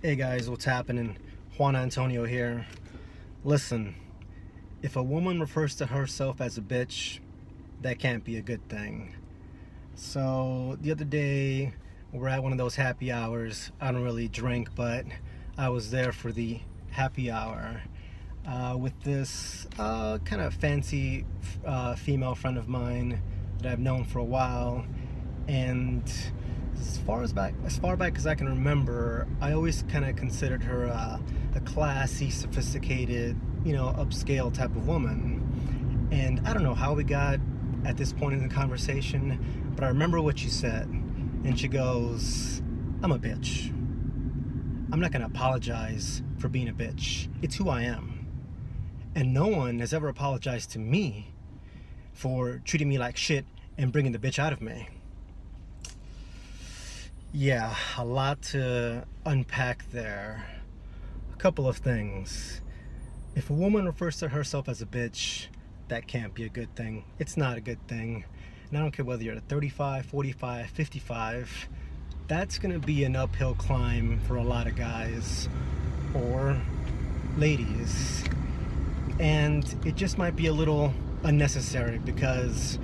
Hey guys, what's happening? Juan Antonio here. Listen, if a woman refers to herself as a bitch, that can't be a good thing. So the other day, we're at one of those happy hours. I don't really drink, but I was there for the happy hour with this kind of fancy female friend of mine that I've known for a while, and as far back as I can remember, I always kind of considered her a classy, sophisticated, upscale type of woman. And I don't know how we got at this point in the conversation, but I remember what she said. And she goes, "I'm a bitch. I'm not gonna apologize for being a bitch. It's who I am. And no one has ever apologized to me for treating me like shit and bringing the bitch out of me." Yeah, a lot to unpack there. A couple of things. If a woman refers to herself as a bitch, that can't be a good thing. It's not a good thing. And I don't care whether you're at 35, 45, 55, that's gonna be an uphill climb for a lot of guys or ladies. And it just might be a little unnecessary because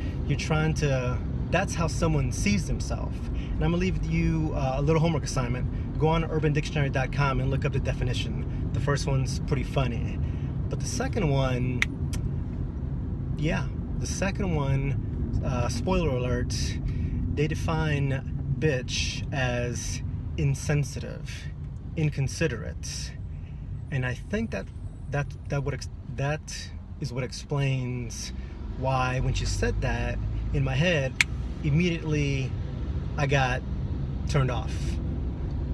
that's how someone sees themselves. And I'm gonna leave you a little homework assignment. Go on urbandictionary.com and look up the definition. The first one's pretty funny. But the second one, spoiler alert, they define bitch as insensitive, inconsiderate. And I think that is what explains why when she said that, in my head, immediately I got turned off.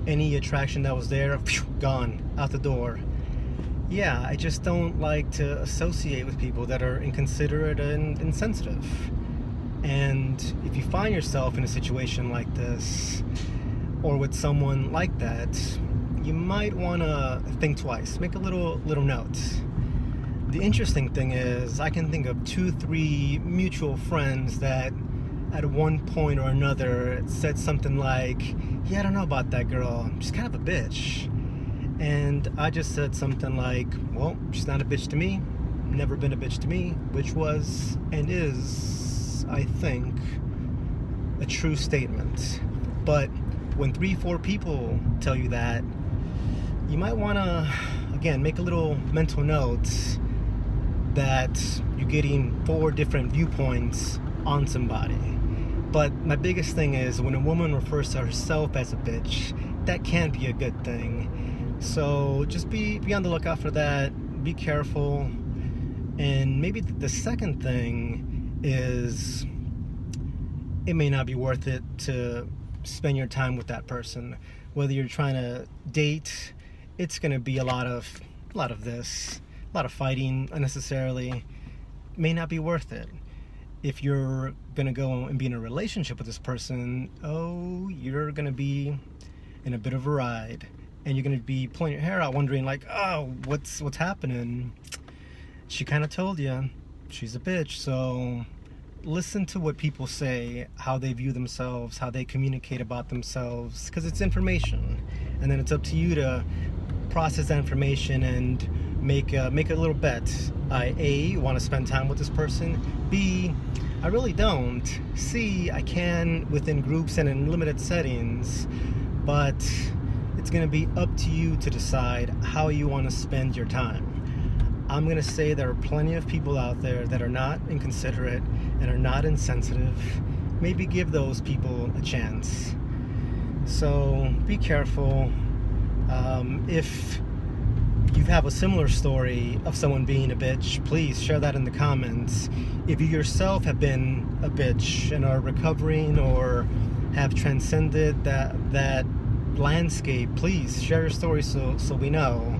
Any attraction that was there, gone, out the door. Yeah, I just don't like to associate with people that are inconsiderate and insensitive. And if you find yourself in a situation like this, or with someone like that, you might want to think twice. Make a little note. The interesting thing is, I can think of 2-3 mutual friends that at one point or another said something like, "Yeah, I don't know about that girl. She's kind of a bitch." And I just said something like, "Well, she's not a bitch to me. Never been a bitch to me," which was and is, I think, a true statement. But when 3-4 people tell you that, you might want to, again, make a little mental note that you're getting 4 different viewpoints on somebody. But my biggest thing is, when a woman refers to herself as a bitch, that can't be a good thing. So just be on the lookout for that. Be careful. And maybe the second thing is, it may not be worth it to spend your time with that person. Whether you're trying to date, it's going to be a lot of this, a lot of fighting unnecessarily. May not be worth it. If you're gonna go and be in a relationship with this person, you're gonna be in a bit of a ride, and you're gonna be pulling your hair out, wondering like, what's happening? She kind of told you she's a bitch. So listen to what people say, how they view themselves, how they communicate about themselves, because it's information, and then it's up to you to process that information and make a little bet. A, want to spend time with this person. B, I really don't. C, I can within groups and in limited settings. But it's going to be up to you to decide how you want to spend your time. I'm going to say there are plenty of people out there that are not inconsiderate and are not insensitive. Maybe give those people a chance. So be careful. If you have a similar story of someone being a bitch, please share that in the comments. If you yourself have been a bitch and are recovering or have transcended that landscape, please share your story so we know.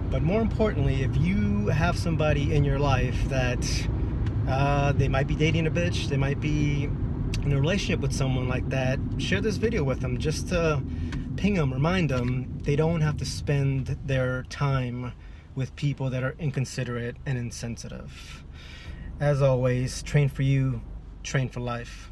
But more importantly, if you have somebody in your life that they might be dating a bitch, they might be in a relationship with someone like that, share this video with them just to ping them, remind them they don't have to spend their time with people that are inconsiderate and insensitive. As always, train for you, train for life.